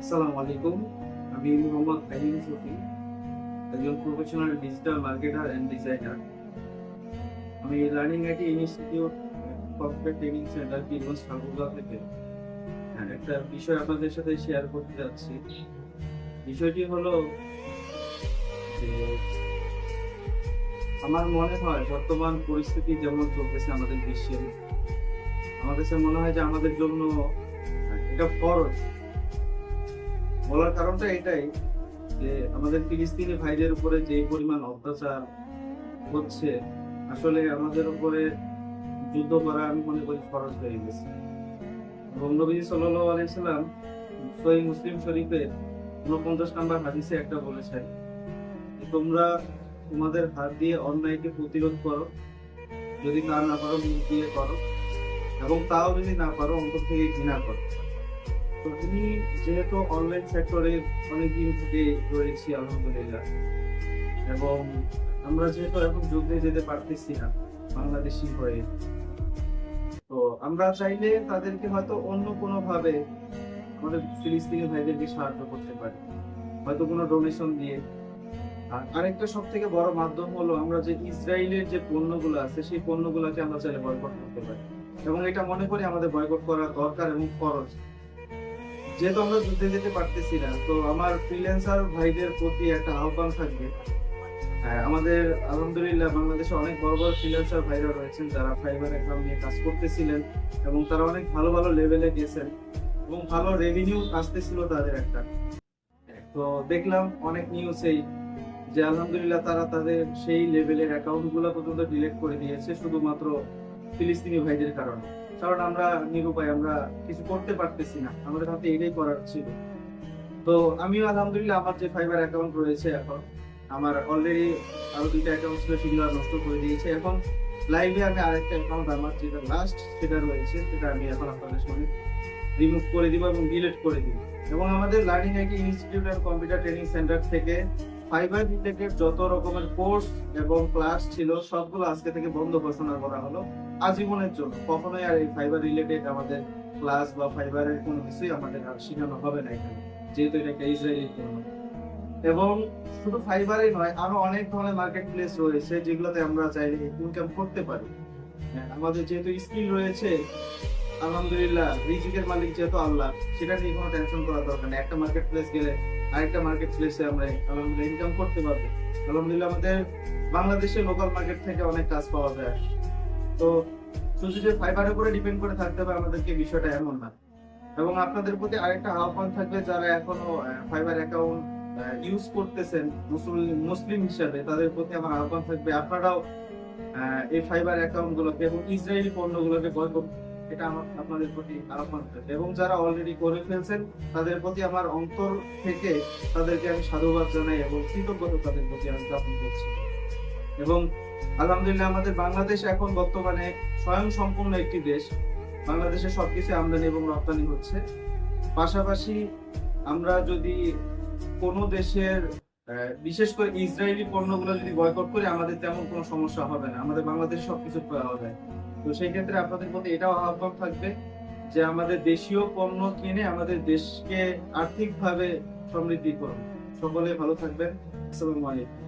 আসসালামু আলাইকুম। আমি মোহাম্মদ ফাহিম সুফি, একজন professional digital marketer and designer. আমি learning IT institute corporate training centre Birganj Thakurgaon থেকে একটা বিষয় আপনাদের সাথে শেয়ার করতে যাচ্ছি। বিষয়টি হলো যে আমার মনে হয় বর্তমান পরিস্থিতি যেমন চলতেছে আমাদের বিশ্বে, আমার কাছে মনে হয় যে আমাদের জন্য এটা ফরজ। বলার কারণটা এটাই যে আমাদের ফিলিস্তিনি ভাইদের উপরে যে পরিমাণ অত্যাচার হচ্ছে, আসলে আমাদের উপরে যুদ্ধ করা আমি মনে করি ফরজ হয়ে গেছে। এবং নবী সাল্লাল্লাহু আলাইহি সাল্লাম সহিহ মুসলিম শরীফে 49 নম্বর হাদিসে একটা বলেছেন যে তোমরা তোমাদের হাত দিয়ে অন্যায়কে প্রতিরোধ করো, যদি তা না পারো মুখ দিয়ে করো, এবং তাও যদি না পারো অন্তর থেকে ঘৃণা করো। তো তুমি যেহেতু অনলাইন সেক্টরে অনেকদিন থেকে রয়েছি আলহামদুলিল্লাহ, এবং আমরা যেহেতু এখন যুদ্ধে যেতে পারতেছি না বাংলাদেশি হয়ে, তো আমরা চাইলে তাদেরকে হয়তো অন্য কোনো ভাবে আমাদের ফিলিস্তিনি ভাইদেরকে সাহায্য করতে পারি, হয়তো কোনো ডোনেশন দিয়ে। আর আরেকটা সব থেকে বড় মাধ্যম হলো আমরা যে ইসরায়েলের যে পণ্যগুলো আছে সেই পণ্যগুলোকে আমরা চাইলে বয়কট করতে পারি, এবং এটা মনে করি আমাদের বয়কট করা দরকার এবং ফরজ। যেহেতু আমরা যুদ্ধে যেতে পারতেছি না, তো আমার ফ্রিল্যান্সার ভাইদের প্রতি একটা আহ্বান থাকবে। আমাদের আলহামদুলিল্লাহ বাংলাদেশে অনেক বড় বড় ফ্রিল্যান্সার ভাইরা রয়েছেন যারা ফাইবার অ্যাকাউন্ট নিয়ে কাজ করতেছিলেন, এবং তারা অনেক ভালো ভালো লেভেলে গেছেন এবং ভালো রেভিনিউ আসতেছিল তাদের একটা। তো দেখলাম অনেক নিউজেই যে আলহামদুলিল্লাহ তারা তাদের সেই লেভেলের অ্যাকাউন্ট গুলো পর্যন্ত ডিলিট করে দিয়েছে শুধুমাত্র ফিলিস্তিনি ভাইদের কারণে। কারণ আমরা নিরুপায়, আমরা কিছু করতে পারতেছি না, আমাদের হাতে এটাই করার ছিল। তো আমিও আলহামদুলিল্লাহ আমার যে ফাইবার অ্যাকাউন্ট রয়েছে, এখন আমার অলরেডি আরো 2টা অ্যাকাউন্ট ছিল, সেগুলো নষ্ট করে দিয়েছে। এখন লাইভে আমি আরেকটা অ্যাকাউন্ট আমার যেটা লাস্ট সেটা রয়েছে, সেটা আমি এখন আপনাদের সঙ্গে রিমুভ করে দিব এবং ডিলিট করে দিব। এবং আমাদের learning IT institute and computer training centre থেকে ফাইবার রিলেটেড যত রকমের কোর্স এবং ক্লাস ছিল সবগুলো আজকে থেকে বন্ধ ঘোষণা করা হলো আজীবনের জন্য। কখনোই আর এই ফাইবার রিলেটেড আমাদের ক্লাস বা ফাইবারের কোনো কিছুই আমাদের আর শেখানো হবে না এখানে, যেহেতু এটা একটা ইসরায়েলি পণ্য। এবং শুধু ফাইবারই নয়, আরো অনেক ধরনের মার্কেট প্লেস রয়েছে যেগুলোতে আমরা চাইলে ইনকাম করতে পারি। আমাদের যেহেতু স্কিল রয়েছে আলহামদুলিল্লাহ, রিজিকের মালিক যেহেতু আল্লাহ, সেটা নিয়ে কোনো টেনশন করার দরকার নেই। একটা মার্কেট প্লেস গেলে আরেকটা মার্কেট প্লেসে আমরা আলহামদুলিল্লাহ ইনকাম করতে পারবো। আলহামদুলিল্লাহ আমাদের বাংলাদেশে লোকাল মার্কেট থেকে অনেক কাজ পাওয়া যায়। তো শুধু যে ফাইবারের উপরে ডিপেন্ড করে থাকতে হবে আমাদেরকে, বিষয়টা এমন না। এবং আপনাদের প্রতি আরেকটা আহ্বান থাকবে, যারা এখনো ফাইবার অ্যাকাউন্ট ইউজ করতেছেন মুসলিম হিসাবে, তাদের প্রতি আমার আহ্বান থাকবে আপনারাও এই ফাইবার অ্যাকাউন্ট গুলোকে এবং ইসরায়েলি পণ্যগুলোকে বয়কট, এটা আমার আপনাদের প্রতি আহ্বান থাকবে। এবং যারা অলরেডি করে ফেলছেন তাদের প্রতি আমার অন্তর থেকে তাদেরকে আমি সাধুবাদ জানাই এবং কৃতজ্ঞতা তাদের প্রতি আমি জ্ঞাপন করছি। এবং আলহামদুলিল্লাহ আমাদের বাংলাদেশ এখন বর্তমানে স্বয়ং সম্পূর্ণ একটি দেশ। বাংলাদেশে সবকিছু আমদানি এবং রপ্তানি হচ্ছে। পাশাপাশি আমরা যদি কোনো দেশের বিশেষ করে ইসরায়েলি পণ্যগুলো যদি বয়কট করি, আমাদের তেমন কোনো সমস্যা হবে না, আমাদের বাংলাদেশে সবকিছু পাওয়া যায়। তো সেই ক্ষেত্রে আপনাদের প্রতি এটাও আহ্বান থাকবে যে আমাদের দেশীয় পণ্য কিনে আমাদের দেশকে আর্থিকভাবে সমৃদ্ধি করুন। সকলে ভালো থাকবেন। আসসালামু আলাইকুম।